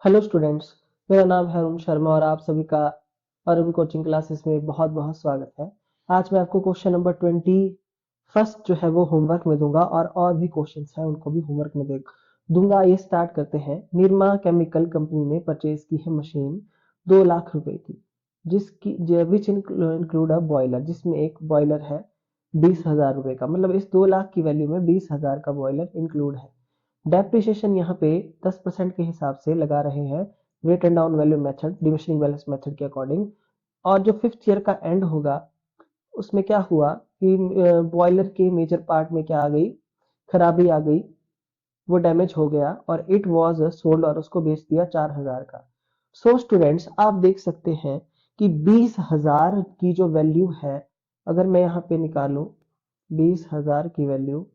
Hello students. मेरा नाम है अरुण शर्मा और आप सभी का अरुण कोचिंग क्लासेस में बहुत बहुत स्वागत है। आज मैं आपको क्वेश्चन नंबर 21 जो है वो होमवर्क में दूंगा और भी क्वेश्चंस हैं उनको भी होमवर्क में दूंगा। ये स्टार्ट करते हैं। निरमा केमिकल कंपनी ने परचेज की है मशीन 2 लाख रुपए की, जिसकी विच इंक्लूड अ बॉयलर, जिसमें एक बॉयलर है 20,000 रुपए का। मतलब इस 2 लाख की वैल्यू में 20,000 का बॉयलर इंक्लूड है। डेप्रिसिएशन यहाँ पे 10% के हिसाब से लगा रहे हैं, written down value method, diminishing balance method के अकॉर्डिंग। और जो फिफ्थ ईयर का एंड होगा उसमें क्या हुआ कि बॉयलर के मेजर पार्ट में क्या आ गई, खराबी आ गई, वो डैमेज हो गया और इट वॉज सोल्ड और उसको बेच दिया 4,000 का। सो स्टूडेंट्स, आप देख सकते हैं कि 20,000 की जो वैल्यू है, अगर मैं यहाँ पे निकालूं 20,000 की वैल्यू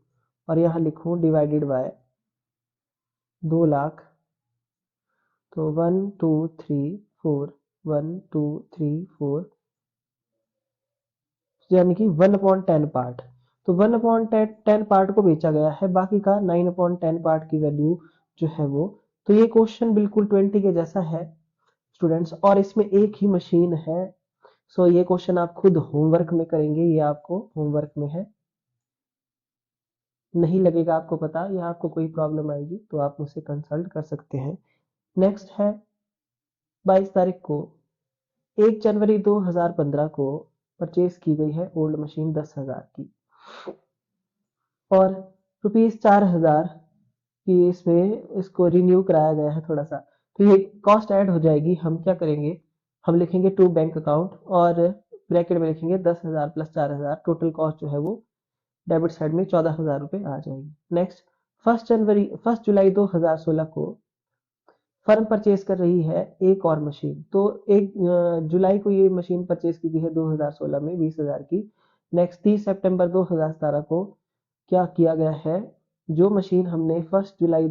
और यहाँ लिखूं डिवाइडेड बाय 2 लाख, तो 1 2 3 4, 1 2 3 4, यानी कि 1/10 पार्ट। तो 1/10 पार्ट को बेचा गया है, बाकी का 9/10 पार्ट की वैल्यू जो है वो। तो ये क्वेश्चन बिल्कुल 20 के जैसा है स्टूडेंट्स, और इसमें एक ही मशीन है। सो ये क्वेश्चन आप खुद होमवर्क में करेंगे, ये आपको होमवर्क में है। नहीं लगेगा आपको पता या आपको कोई प्रॉब्लम आएगी तो आप मुझसे कंसल्ट कर सकते हैं। नेक्स्ट है 22 तारीख को 1 जनवरी 2015 को परचेज की गई है ओल्ड मशीन 10,000 की, और ₹4,000 की इसमें इसको रिन्यू कराया गया है थोड़ा सा। तो ये कॉस्ट ऐड हो जाएगी। हम क्या करेंगे, हम लिखेंगे टू बैंक अकाउंट और ब्रैकेट में लिखेंगे 10,000 प्लस 4,000, टोटल कॉस्ट जो है वो डेबिट साइड में 14,000 रुपए आ जाएगी। नेक्स्ट, 1 जुलाई 2016 को फर्म परचेज कर रही है एक और मशीन। तो 1 जुलाई को ये मशीन परचेज की गई है 2016 में 20,000 की। नेक्स्ट 30 सितंबर 2017 को क्या किया गया है, जो मशीन हमने 1 जुलाई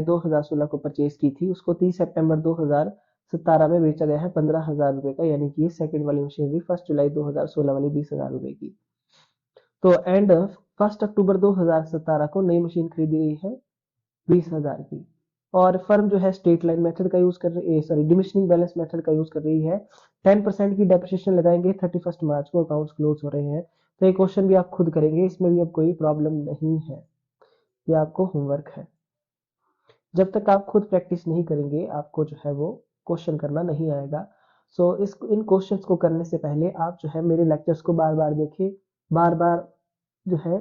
2016 को परचेज की थी उसको 30 सितंबर 2017 में बेचा गया है 15,000 रुपए का, यानी कि ये सेकंड वाली मशीन भी 1 जुलाई 2016 वाली 20,000 रुपए की। तो एंड 1 अक्टूबर 2017 को नई मशीन खरीदी गई है 20,000 की। और फर्म जो है स्ट्रेट लाइन मेथड का यूज कर रही है, सॉरी डिमिनिशिंग बैलेंस मेथड का यूज कर रही है। 10% की डेप्रिसिएशन लगाएंगे, 31 मार्च को अकाउंट्स क्लोज हो रहे हैं। तो ये क्वेश्चन भी आप खुद करेंगे, इसमें भी अब कोई प्रॉब्लम नहीं है, ये आपको होमवर्क है। जब तक आप खुद प्रैक्टिस नहीं करेंगे आपको जो है वो क्वेश्चन करना नहीं आएगा। सो इस इन क्वेश्चंस को करने से पहले आप जो है मेरे लेक्चर्स को बार बार देखें, बार बार जो है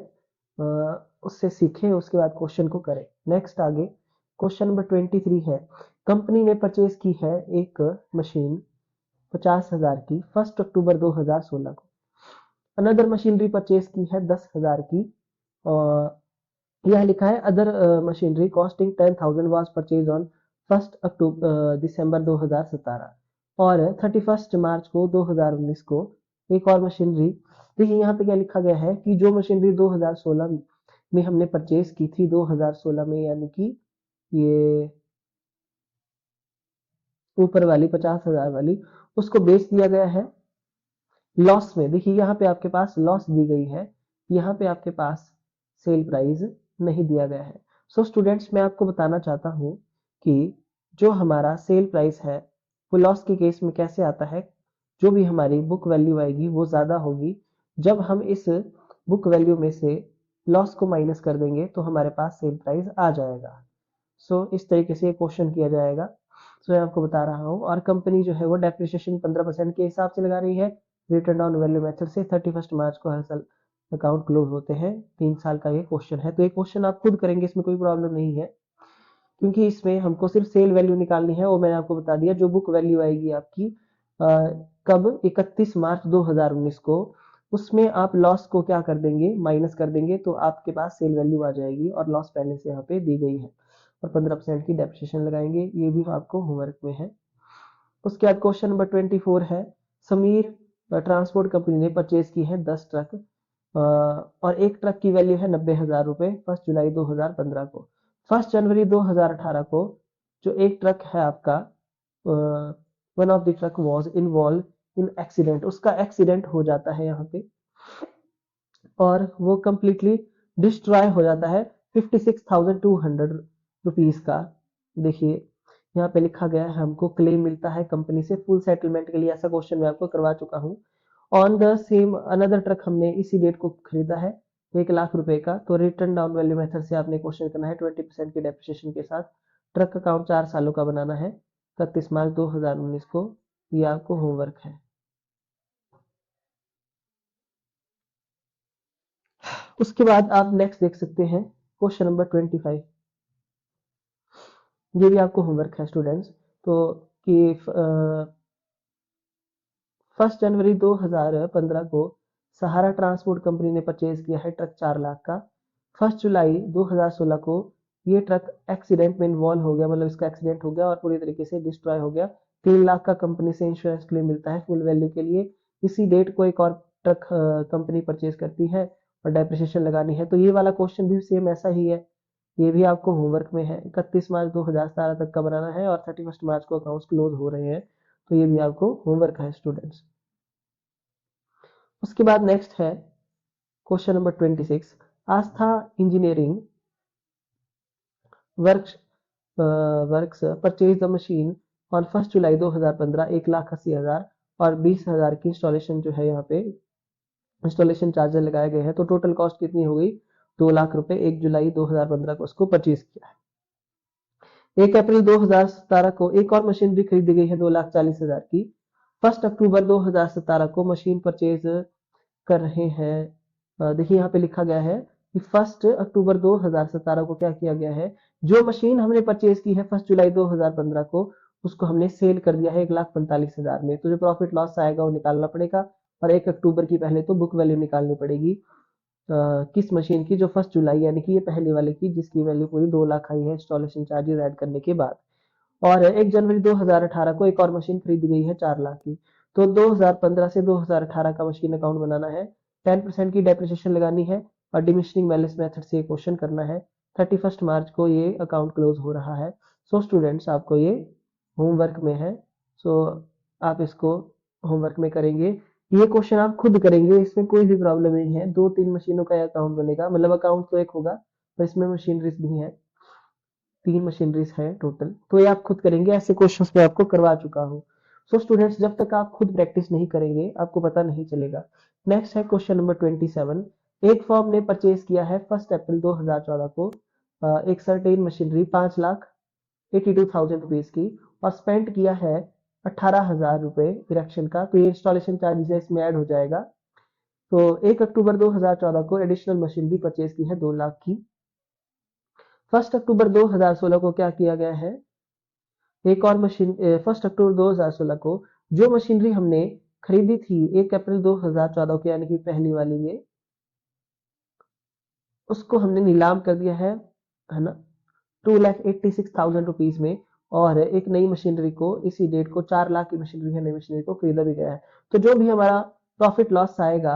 उससे सीखें, उसके बाद क्वेश्चन को करें। नेक्स्ट आगे क्वेश्चन नंबर 23 है। कंपनी ने परचेज की है एक मशीन 50,000 की 1 अक्टूबर 2016 को। अनदर मशीनरी परचेज की है 10,000 की, और यह लिखा है other machinery costing 10,000 was purchase on 1 दिसंबर 2017, और 31 मार्च को 2019 को एक और मशीनरी। देखिए यहाँ पे क्या लिखा गया है कि जो मशीनरी 2016 में हमने परचेज की थी 2016 में, यानी कि ये ऊपर वाली 50,000 वाली, उसको बेच दिया गया है लॉस में। देखिए यहाँ पे आपके पास लॉस दी गई है, यहाँ पे आपके पास सेल प्राइस नहीं दिया गया है। सो स्टूडेंट्स, मैं आपको बताना चाहता हूँ कि जो हमारा सेल प्राइस है वो लॉस के केस में कैसे आता है। जो भी हमारी बुक वैल्यू आएगी वो ज्यादा होगी। जब हम इस बुक वैल्यू में से लॉस को माइनस कर देंगे तो हमारे पास सेल प्राइस आ जाएगा। सो इस तरीके से क्वेश्चन किया जाएगा। सो मैं आपको बता रहा हूँ। और कंपनी जो है वो डेप्रिसिएशन 15% के हिसाब से लगा रही है, रिटर्न डाउन वैल्यू मेथड से। 31 मार्च को हर साल अकाउंट क्लोज होते हैं। 3 साल का ये क्वेश्चन है, तो ये क्वेश्चन आप खुद करेंगे, इसमें कोई प्रॉब्लम नहीं है, क्योंकि इसमें हमको सिर्फ सेल वैल्यू निकालनी है। और मैंने आपको बता दिया जो बुक वैल्यू आएगी आपकी कब 31 मार्च 2019 को, उसमें आप लॉस को क्या कर देंगे, माइनस कर देंगे, तो आपके पास सेल वैल्यू आ जाएगी और लॉस पहले से यहाँ पे दी गई है, और 15% की डेप्रिसिएशन लगाएंगे। ये भी आपको होमवर्क में है। उसके बाद क्वेश्चन नंबर 24 है। समीर ट्रांसपोर्ट कंपनी ने परचेज की है 10 ट्रक, और एक ट्रक की वैल्यू है 90,000 रुपए 1 जुलाई 2015 को। 1 जनवरी 2018 को जो एक ट्रक है आपका, one of the truck was involve in accident, उसका एक्सीडेंट हो जाता है यहाँ पे और वो कंप्लीटली डिस्ट्रॉय हो जाता है। 56,200 रुपीज का। देखिए यहाँ पे लिखा गया है हमको क्लेम मिलता है कंपनी से फुल सेटलमेंट के लिए, ऐसा क्वेश्चन मैं आपको करवा चुका हूँ। On the same another truck हमने इसी डेट को खरीदा है 1 लाख रुपए का, तो रिटर्न डाउन वैल्यू मेथड से आपने क्वेश्चन करना है 20% की डेप्रिसिएशन के साथ। ट्रक अकाउंट 4 सालों का बनाना है 31 मार्च 2019 को। ये आपको होमवर्क है। उसके बाद आप नेक्स्ट देख सकते हैं क्वेश्चन नंबर 25। ये भी आपको होमवर्क है स्टूडेंट्स। तो कि 1 जनवरी 2015 को सहारा ट्रांसपोर्ट कंपनी ने परचेज किया है ट्रक 4 लाख का। 1 जुलाई 2016 को ये ट्रक एक्सीडेंट में इन्वॉल्व हो गया, मतलब इसका एक्सीडेंट हो गया और पूरी तरीके से डिस्ट्रॉय हो गया। 3 लाख का कंपनी से इंश्योरेंस क्लेम मिलता है फुल वैल्यू के लिए। इसी डेट को एक और ट्रक कंपनी परचेज करती है और डेप्रिसिएशन लगानी है। तो ये वाला क्वेश्चन भी सेम ऐसा ही है, ये भी आपको होमवर्क में है। 31 मार्च 2017 तक का बनाना है और 31 मार्च को अकाउंट्स क्लोज हो रहे हैं, तो ये भी आपको होमवर्क है स्टूडेंट्स। उसके बाद नेक्स्ट है question number 26। Aastha engineering works works purchase the machine on 1 जुलाई 2015 1,80,000 और 20,000 की इंस्टॉलेशन जो है यहाँ पे इंस्टॉलेशन चार्जेस लगाए गए हैं। तो टोटल कॉस्ट कितनी हो गई? 2 लाख रुपए। 1 जुलाई 2015 को उसको परचेज किया है। 1 अप्रैल 2017 को एक और मशीन भी खरीदी गई है 2,40,000 की। 1 अक्टूबर 2017 को मशीन परचेज कर रहे हैं। देखिए यहाँ पे लिखा गया है कि 1 अक्टूबर 2017 को क्या किया गया है, जो मशीन हमने परचेज की है 1 जुलाई 2015 को, उसको हमने सेल कर दिया है 1,45,000 में। तो जो प्रॉफिट लॉस आएगा वो निकालना पड़ेगा और 1 अक्टूबर की पहले तो बुक वैल्यू निकालनी पड़ेगी किस मशीन की, जो 1 जुलाई यानी कि ये पहले वाले की, जिसकी वैल्यू पूरी 2 लाख आई है इंस्टॉलेशन चार्जेस ऐड करने के बाद। और 1 जनवरी 2018 को एक और मशीन खरीदी गई है 4 लाख की। तो 2015 से 2018 का मशीन अकाउंट बनाना है, 10% की डेप्रिसिएशन लगानी है और डिमिनिशिंग बैलेंस मेथड से क्वेश्चन करना है। 31 मार्च को ये अकाउंट क्लोज हो रहा है। सो स्टूडेंट्स आपको ये होमवर्क में है, सो आप इसको होमवर्क में करेंगे। ये क्वेश्चन आप खुद करेंगे, इसमें कोई भी प्रॉब्लम नहीं है। 2-3 मशीनों का अकाउंट बनेगा, मतलब अकाउंट तो एक होगा पर इसमें मशीनरीज भी है, 3 मशीनरीज है टोटल। तो ये आप खुद करेंगे, ऐसे क्वेश्चंस मैं आपको करवा चुका हूँ। सो स्टूडेंट्स जब तक आप खुद प्रैक्टिस नहीं करेंगे आपको पता नहीं चलेगा। नेक्स्ट है क्वेश्चन नंबर 27। एक फर्म ने परचेज किया है 1 अप्रैल 2014 को एक सर्टेन मशीनरी 5,82,000 रुपीज की और स्पेंड किया है 18,000 रुपए इरेक्शन का। तो ये इंस्टॉलेशन चार्जेस इसमें ऐड हो जाएगा। तो 1 अक्टूबर 2014 को एडिशनल मशीनरी परचेज की है 2 लाख की। 1 अक्टूबर 2016 को क्या किया गया है, एक और मशीन 1 अक्टूबर 2016 को जो मशीनरी हमने खरीदी थी 1 अप्रैल 2014 को यानी कि पहली वाली ये, उसको हमने नीलाम कर दिया है ना, 2,86,000 रुपीज में। और एक नई मशीनरी को इसी डेट को 4 लाख की मशीनरी है, नई मशीनरी को खरीदा भी गया है। तो जो भी हमारा प्रॉफिट लॉस आएगा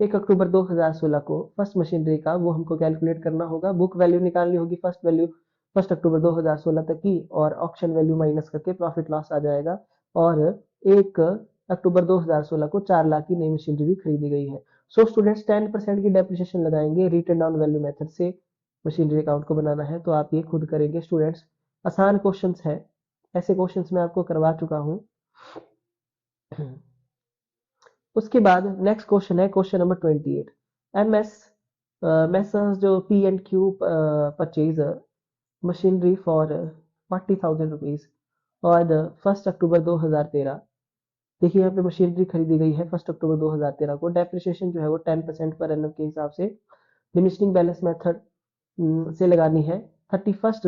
1 अक्टूबर 2016 को फर्स्ट मशीनरी का, वो हमको कैलकुलेट करना होगा। बुक वैल्यू निकालनी होगी फर्स्ट वैल्यू 1 अक्टूबर 2016 तक की और ऑक्शन वैल्यू माइनस करके प्रॉफिट लॉस आ जाएगा। और 1 अक्टूबर 2016 को 4 लाख की नई मशीनरी भी खरीदी गई है। सो स्टूडेंट्स 10% की डेप्रिसिएशन लगाएंगे रिटर्न डाउन वैल्यू मेथड से मशीनरी अकाउंट को बनाना है। तो आप ये खुद करेंगे स्टूडेंट्स, आसान क्वेश्चंस है, ऐसे क्वेश्चंस मैं आपको करवा चुका हूँ। उसके बाद नेक्स्ट क्वेश्चन है क्वेश्चन नंबर 28। एमएस मैसर्स जो P and Q purchase machinery for 40,000 rupees और 1 अक्टूबर 2013। देखिए यहाँ पे मशीनरी खरीदी गई है 1 अक्टूबर 2013 को। डेप्रिसिएशन जो है वो 10% पर एनम के हिसाब से डिमिनिशिंग बैलेंस मेथड से लगानी है। 31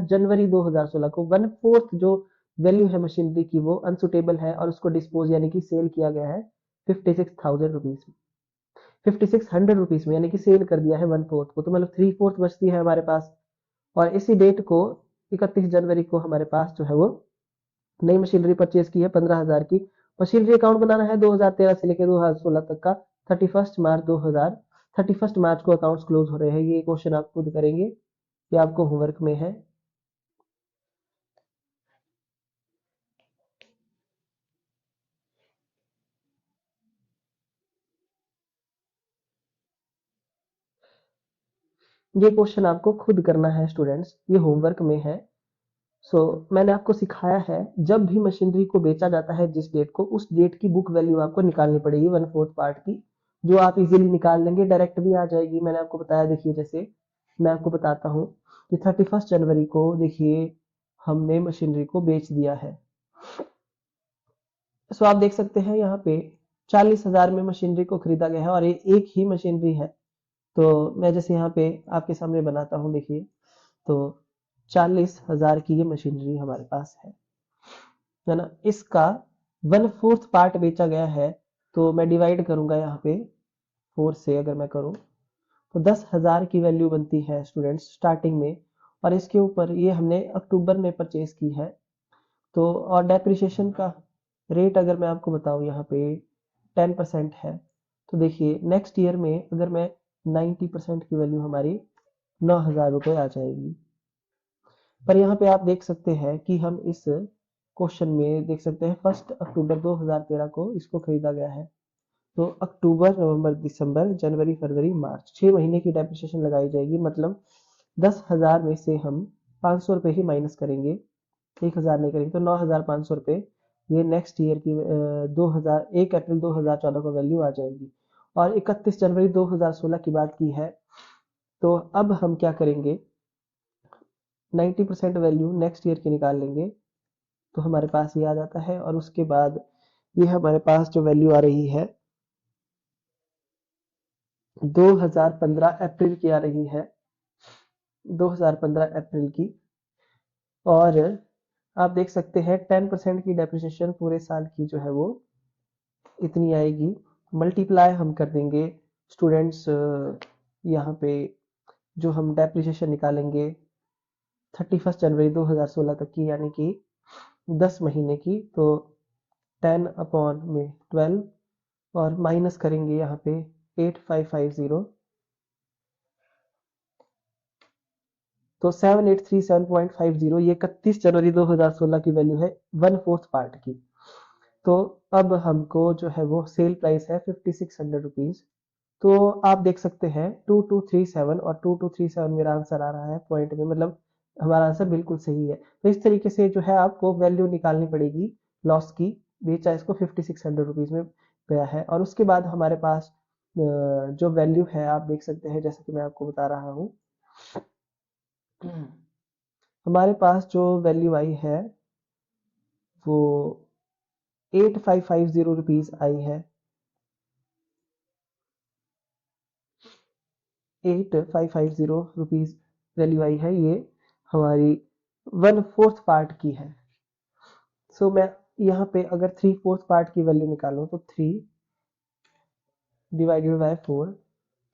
जनवरी 2016 को 1/4 जो वैल्यू है मशीनरी की वो अनसुटेबल है और उसको डिस्पोज यानी कि सेल किया गया है 56,000 रुपीज में, 5600 रुपीज में, यानी कि सेल कर दिया है 1/4 को। तो मतलब 3/4 बचती है हमारे पास। और इसी डेट को 31 जनवरी को हमारे पास जो है वो नई मशीनरी परचेज की है 15,000 की। मशीनरी अकाउंट बनाना है 2013 से लेकर 2016 तक का। 31 मार्च को अकाउंट्स क्लोज हो रहे हैं। ये क्वेश्चन आप खुद करेंगे, ये आपको होमवर्क में है। ये क्वेश्चन आपको खुद करना है स्टूडेंट्स, ये होमवर्क में है। मैंने आपको सिखाया है जब भी मशीनरी को बेचा जाता है जिस डेट को, उस डेट की बुक वैल्यू आपको निकालनी पड़ेगी 1/4 पार्ट की, जो आप इजीली निकाल लेंगे, डायरेक्ट भी आ जाएगी। मैंने आपको बताया, देखिए जैसे मैं आपको बताता हूँ कि 31 जनवरी को देखिए हमने मशीनरी को बेच दिया है। आप देख सकते हैं यहाँ पे 40,000 में मशीनरी को खरीदा गया है और ये एक ही मशीनरी है। तो मैं जैसे यहाँ पे आपके सामने बनाता हूँ, देखिए तो 40,000 की ये मशीनरी हमारे पास है ना। इसका 1/4 पार्ट बेचा गया है, तो मैं डिवाइड करूंगा यहाँ पे 4 से, अगर मैं करूँ तो 10,000 की वैल्यू बनती है स्टूडेंट्स स्टार्टिंग में। और इसके ऊपर ये हमने अक्टूबर में परचेज की है। तो और डेप्रिसिएशन का रेट अगर मैं आपको बताऊं यहाँ पे 10% है। तो देखिए नेक्स्ट ईयर में अगर मैं 90% की वैल्यू हमारी 9,000 रुपये आ जाएगी। पर यहाँ पे आप देख सकते हैं कि हम इस क्वेश्चन में देख सकते हैं 1 अक्टूबर 2013 को इसको खरीदा गया है। तो अक्टूबर, नवंबर, दिसंबर, जनवरी, फरवरी, मार्च, 6 महीने की डेप्रिसिएशन लगाई जाएगी। मतलब 10,000 में से हम 500 रुपये ही माइनस करेंगे, 1,000 नहीं करेंगे, तो 9,500 रुपये ये नेक्स्ट ईयर की 1 अप्रैल 2014 को वैल्यू आ जाएगी। और 31 जनवरी 2016 की बात की है। तो अब हम क्या करेंगे, 90% वैल्यू नेक्स्ट ईयर की निकाल लेंगे, तो हमारे पास ये आ जाता है। और उसके बाद ये हमारे पास जो वैल्यू आ रही है 2015 अप्रैल की आ रही है, 2015 अप्रैल की। और आप देख सकते हैं 10% की डेप्रिसिएशन पूरे साल की जो है वो इतनी आएगी। मल्टीप्लाई हम कर देंगे स्टूडेंट्स, यहाँ पे जो हम डेप्रिसिएशन निकालेंगे 31 जनवरी 2016 तक की, यानी कि 10 महीने की, तो 10/12 और माइनस करेंगे यहाँ पे 8550, तो 7837.50, ये 31 जनवरी 2016 की वैल्यू है 1/4 पार्ट की। तो अब हमको जो है वो सेल प्राइस है 5600 रुपीज। तो आप देख सकते हैं 2237 और 2237 मेरा आंसर आ रहा है पॉइंट में, मतलब हमारा आंसर बिल्कुल सही है। तो इस तरीके से जो है आपको वैल्यू निकालनी पड़ेगी लॉस की, बेचा इसको 5600 रुपीज में गया है। और उसके बाद हमारे पास जो वैल्यू है आप देख सकते हैं, जैसे कि मैं आपको बता रहा हूँ, हमारे पास जो वैल्यू आई है वो 8550 रुपीज आई है, 8550 रुपीज वैल्यू आई है। ये हमारी 1/4 पार्ट की है। मैं यहाँ पे अगर 3/4 पार्ट की वैल्यू निकालूं तो 3/4,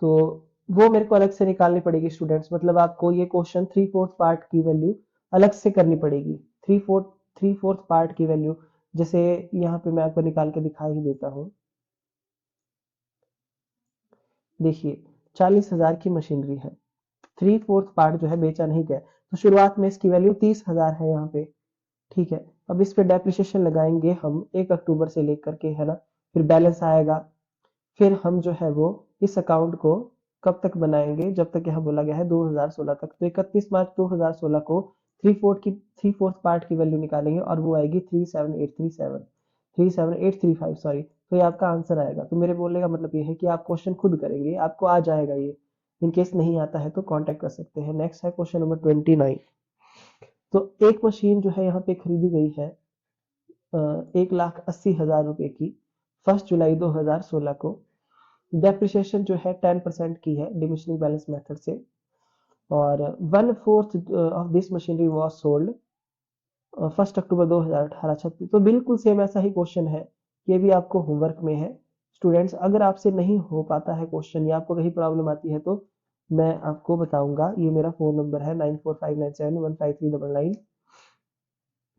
तो वो मेरे को अलग से निकालनी पड़ेगी स्टूडेंट्स। मतलब आपको ये क्वेश्चन 3/4 पार्ट की वैल्यू अलग से करनी पड़ेगी। 3/4 पार्ट की वैल्यू, जैसे यहाँ पे मैं आपको निकाल के दिखा ही देता हूँ। देखिए 40,000 की मशीनरी है, 3/4 पार्ट जो है बेचा नहीं गया, तो शुरुआत में इसकी वैल्यू 30,000 है यहाँ पे। ठीक है, अब इस पे डेप्रिसिएशन लगाएंगे हम 1 अक्टूबर से लेकर के, है ना। फिर बैलेंस आएगा, फिर हम जो है वो इस अकाउंट को कब तक बनाएंगे, जब तक यहाँ बोला गया है 2016 तक। तो 31 मार्च 2016 को 3/4 पार्ट की वैल्यू निकालेंगे और वो आएगी 37835, सॉरी। तो ये आपका आंसर आएगा। तो मेरे बोलने का मतलब ये है कि आप क्वेश्चन खुद करेंगे, आपको आ जाएगा ये। इन केस नहीं आता है तो कांटेक्ट कर सकते हैं। नेक्स्ट है क्वेश्चन नंबर 29। तो एक मशीन जो है यहाँ पे खरीदी गई है 1,80,000 रुपए की 1 जुलाई 2016 को। डेप्रिसिएशन जो है 10% की है डिमिशनिंग बैलेंस मेथड से। और 1/4 of this machinery was sold 1 अक्टूबर 2018, 36। तो बिल्कुल सेम ऐसा ही क्वेश्चन है, ये भी आपको होमवर्क में है स्टूडेंट्स। अगर आपसे नहीं हो पाता है क्वेश्चन या आपको कहीं प्रॉब्लम आती है तो मैं आपको बताऊंगा। ये मेरा फोन नंबर है 9459715399,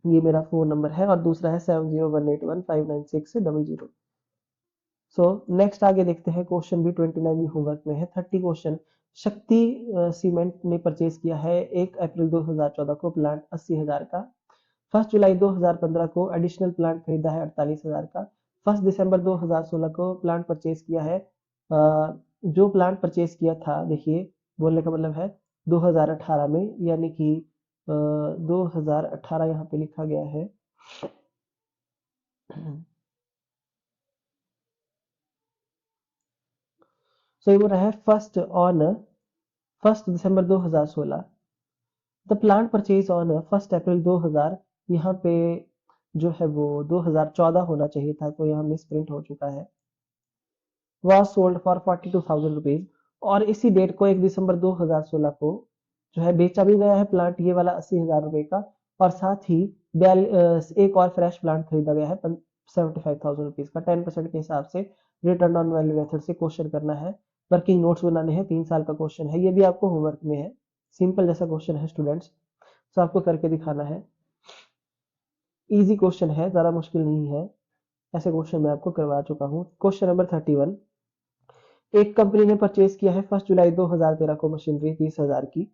ये मेरा फोन नंबर है। और दूसरा है 7018159600। नेक्स्ट आगे देखते हैं, क्वेश्चन भी 29 भी होमवर्क में है। 30 क्वेश्चन, शक्ति सीमेंट ने परचेज किया है 1 अप्रैल 2014 को प्लांट 80,000 का। 1 जुलाई 2015 को एडिशनल प्लांट खरीदा है 48,000 का। 1 दिसंबर 2016 को प्लांट परचेज किया है। जो प्लांट परचेज किया था देखिए बोलने का मतलब है 2018 में, यानी कि 2018 यहाँ पे लिखा गया है। सो ये बोल रहा है first December 2016 the plant purchase on 1 अप्रैल 2000, यहाँ पे जो है वो 2014 होना चाहिए था, तो यहाँ मिस प्रिंट हो चुका है। वॉज सोल्ड फॉर 42,000 रुपीज, और इसी डेट को 1 दिसंबर 2016 को जो है बेचा भी गया है प्लांट ये वाला 80,000 रुपए का, और साथ ही एक और फ्रेश प्लांट खरीदा गया है 75,000 रुपीज का। 10% के हिसाब से रिटर्न ऑन वैल्यू मेथड से क्वेश्चन करना है, वर्किंग नोट्स बनाने हैं, 3 साल का क्वेश्चन है, ये भी आपको होमवर्क में है। सिंपल जैसा क्वेश्चन है स्टूडेंट्स, तो आपको करके दिखाना है। इजी क्वेश्चन है, ज्यादा मुश्किल नहीं है, ऐसे क्वेश्चन मैं आपको करवा चुका हूँ। क्वेश्चन नंबर 31, एक कंपनी ने परचेज किया है 1 जुलाई 2013 को मशीनरी 30,000 की।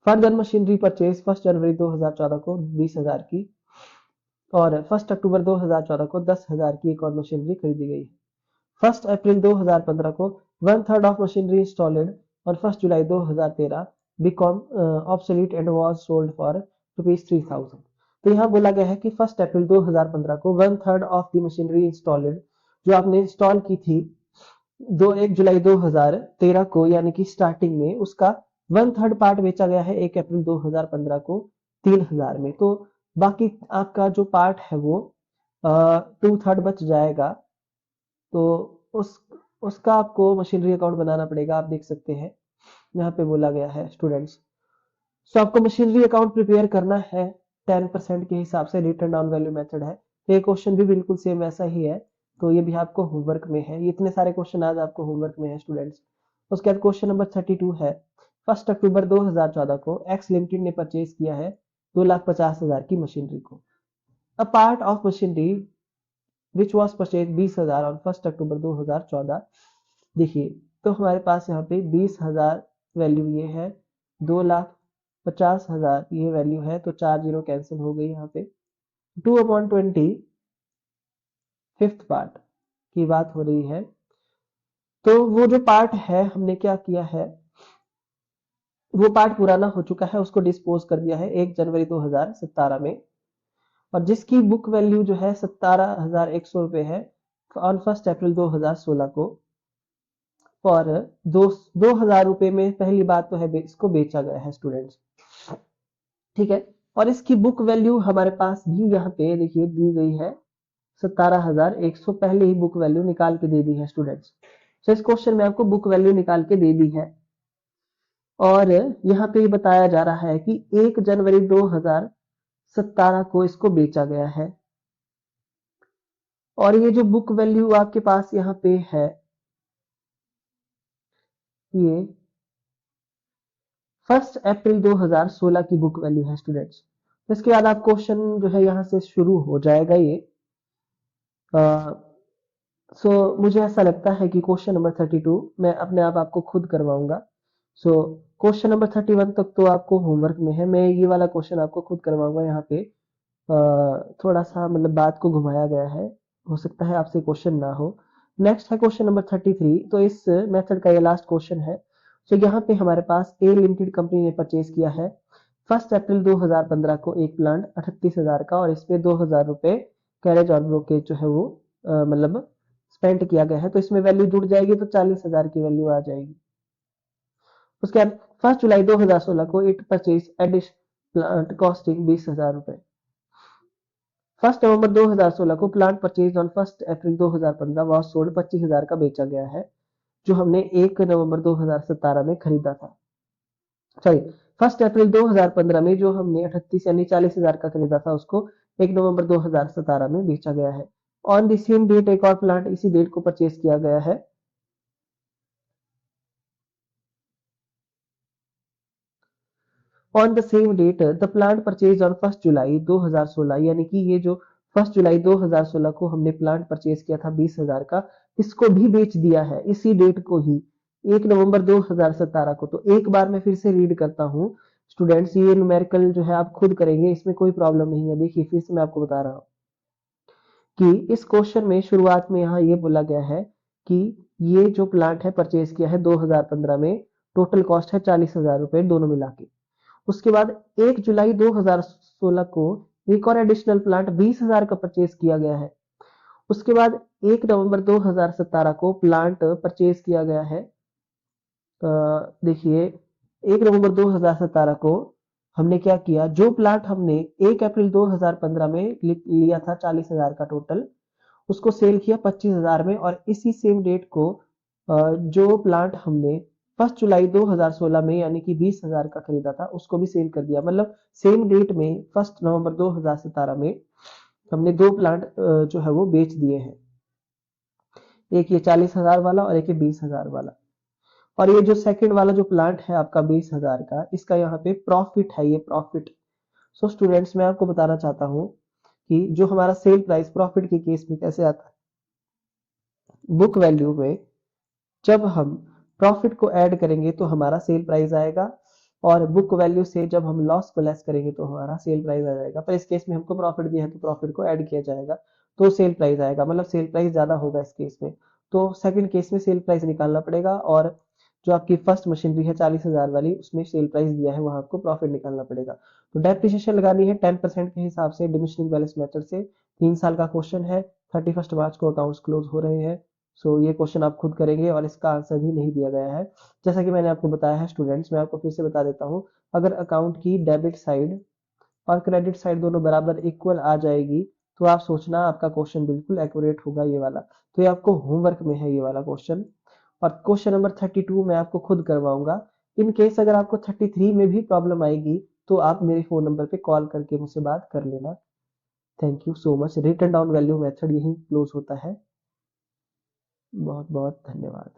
फर्दर मशीनरी परचेज 1 जनवरी 2014 को 20,000 की, और 1 अक्टूबर 2014 को 10,000 की एक और मशीनरी खरीदी गई है। 1 अप्रैल 2015 को 1/3 ऑफ मशीनरी इंस्टॉल्ड और 1 जुलाई 2013 become obsolete and was sold for ₹3,000। तो यहाँ बोला गया है कि 1 अप्रैल 2015 को 1/3 ऑफ द मशीनरी इंस्टॉल्ड, जो आपने इंस्टॉल की थी 1 जुलाई 2013 को, यानी कि स्टार्टिंग में, उसका 1/3 पार्ट बेचा गया है 1 अप्रैल 2015 को 3,000 में। तो बाकी आपका जो पार्ट है वो 2/3 बच जाएगा, तो उस उसका आपको मशीनरी अकाउंट बनाना पड़ेगा। आप देख सकते हैं यहाँ पे बोला गया है स्टूडेंट्स। सो आपको मशीनरी अकाउंट प्रिपेयर करना है 10% के हिसाब से, रिटर्न डाउन वैल्यू मेथड है। तो ये क्वेश्चन भी बिल्कुल सेम वैसा ही है, तो ये भी आपको होमवर्क में है। ये इतने सारे क्वेश्चन आज आपको होमवर्क में है स्टूडेंट्स। उसके बाद क्वेश्चन नंबर 32 है, 1 अक्टूबर 2014 को एक्स लिमिटेड ने परचेज किया है 2,50,000 की मशीनरी को। A part of machinery which was purchase 20,000 और 1 अक्टूबर 2014। देखिए, तो हमारे पास यहाँ पे 20,000 वैल्यू ये है, 2,50,000 ये वैल्यू है, तो 4 जीरो कैंसिल हो गई यहाँ पे। 2/20 फिफ्थ पार्ट की बात हो रही है, तो वो जो पार्ट है हमने क्या किया है, वो पार्ट पुराना हो चुका है, उसको डिस्पोज कर दिया है 1 जनवरी 2017 में, और जिसकी बुक वैल्यू जो है 17,100 रुपए है ऑन 1 अप्रैल 2016 को, और 2,000 रुपए में पहली बात तो है इसको बेचा गया है स्टूडेंट्स, ठीक है। और इसकी बुक वैल्यू हमारे पास भी यहाँ पे देखिए दी गई है 17,100, पहले ही बुक वैल्यू निकाल के दे दी है स्टूडेंट्स। तो इस क्वेश्चन में आपको बुक वैल्यू निकाल के दे दी है, और यहाँ पे बताया जा रहा है कि 1 जनवरी 2017 को इसको बेचा गया है, और ये जो बुक वैल्यू आपके पास यहाँ पे है, ये 1 अप्रैल 2016 की बुक वैल्यू है स्टूडेंट्स। इसके बाद आप क्वेश्चन जो है यहाँ से शुरू हो जाएगा ये। सो मुझे ऐसा लगता है कि क्वेश्चन नंबर 32 मैं अपने आप आपको खुद करवाऊंगा। सो क्वेश्चन नंबर 31 तक तो आपको होमवर्क में है, मैं ये वाला क्वेश्चन आपको खुद करवाऊंगा। यहाँ पे थोड़ा सा मतलब बात को घुमाया गया है, हो सकता है आपसे क्वेश्चन ना हो। नेक्स्ट है क्वेश्चन नंबर 33, तो इस मेथड का ये लास्ट क्वेश्चन है। तो यहाँ पे हमारे पास ए लिमिटेड कंपनी ने परचेज किया है 1 अप्रैल 2015 को एक प्लांट 38,000 का, और इस पे 2,000 रुपए कैरेज और ब्रोकेज जो है वो मतलब स्पेंड किया गया है, तो इसमें वैल्यू जुड़ जाएगी, तो 40,000 की वैल्यू आ जाएगी। उसके बाद 1 जुलाई 2016 को इट परचेज एडिश प्लांट कॉस्टिंग 20,000 रुपए। 1 नवंबर 2016 को plant purchase on 1 April 2015 was sold 25,000 का बेचा गया है, जो हमने 1 नवंबर 2017 में खरीदा था। सॉरी, 1 अप्रैल 2015 में जो हमने 38 यानी 40,000 का खरीदा था, उसको 1 नवंबर 2017 में बेचा गया है। ऑन द सेम डेट एक और प्लांट इसी डेट को परचेज किया गया है। On the same date the plant purchase on 1 July 2016, यानी कि ये जो 1 जुलाई 2016 को हमने प्लांट परचेज किया था 20,000 का, इसको भी बेच दिया है इसी डेट को ही 1 नवंबर 2017 को। तो एक बार मैं फिर से रीड करता हूँ स्टूडेंट्स, ये न्यूमेरिकल जो है आप खुद करेंगे, इसमें कोई प्रॉब्लम नहीं है। देखिए फिर से मैं आपको बता रहा हूँ कि इस क्वेश्चन में शुरुआत में यहाँ ये बोला गया है कि ये जो प्लांट है परचेज किया है 2015 में, टोटल कॉस्ट है 40,000 रुपए दोनों मिला के। उसके बाद 1 जुलाई 2016 को एक और एडिशनल प्लांट 20,000 का परचेज किया गया है। उसके बाद 1 नवंबर 2017 को प्लांट परचेज किया गया है। देखिए 1 नवंबर 2017 को हमने क्या किया, जो प्लांट हमने 1 अप्रैल 2015 में लिया था 40,000 का टोटल, उसको सेल किया 25,000 में, और इसी सेम डेट को जो प्लांट हमने 1 जुलाई 2016 में यानी कि 20,000 का खरीदा था उसको भी सेल कर दिया। मतलब सेम डेट में 1 नवंबर 2017 में हमने दो प्लांट जो है वो बेच दिए हैं, एक ये 40,000 वाला और एक ये 20,000 वाला। और ये जो सेकंड वाला जो प्लांट है आपका 20,000 का, इसका यहाँ पे प्रॉफिट है, ये प्रॉफिट। सो स्टूडेंट्स मैं आपको बताना चाहता हूँ कि जो हमारा सेल प्राइस प्रॉफिट के केस में कैसे आता है, बुक वैल्यू में जब हम प्रॉफिट को ऐड करेंगे तो हमारा सेल प्राइस आएगा, और बुक वैल्यू से जब हम लॉस को लेस करेंगे तो हमारा सेल प्राइस आ जाएगा। पर इस केस में हमको प्रॉफिट दिया है तो प्रॉफिट को ऐड किया जाएगा तो सेल प्राइस आएगा, मतलब सेल प्राइस ज्यादा होगा इस केस में। तो सेकंड केस में सेल प्राइस निकालना पड़ेगा, और जो आपकी फर्स्ट मशीनरी है 40,000 वाली उसमें सेल प्राइस दिया है, वहां आपको प्रॉफिट निकालना पड़ेगा। तो डेप्रिसिएशन लगानी है 10% के हिसाब से डिमिनिशिंग बैलेंस मेथड से। 3 साल का क्वेश्चन है, 31 मार्च को अकाउंट्स क्लोज हो रहे हैं। सो ये क्वेश्चन आप खुद करेंगे और इसका आंसर भी नहीं दिया गया है। जैसा कि मैंने आपको बताया है स्टूडेंट्स, मैं आपको फिर से बता देता हूँ, अगर अकाउंट की डेबिट साइड और क्रेडिट साइड दोनों बराबर इक्वल आ जाएगी तो आप सोचना आपका क्वेश्चन बिल्कुल एक्यूरेट होगा ये वाला। तो ये आपको होमवर्क में है ये वाला क्वेश्चन, और क्वेश्चन नंबर 32 मैं आपको खुद करवाऊंगा। इन केस अगर आपको 33 में भी प्रॉब्लम आएगी तो आप मेरे फोन नंबर पे कॉल करके मुझसे बात कर लेना। Thank you so much. Written down value method यही क्लोज होता है। बहुत बहुत धन्यवाद।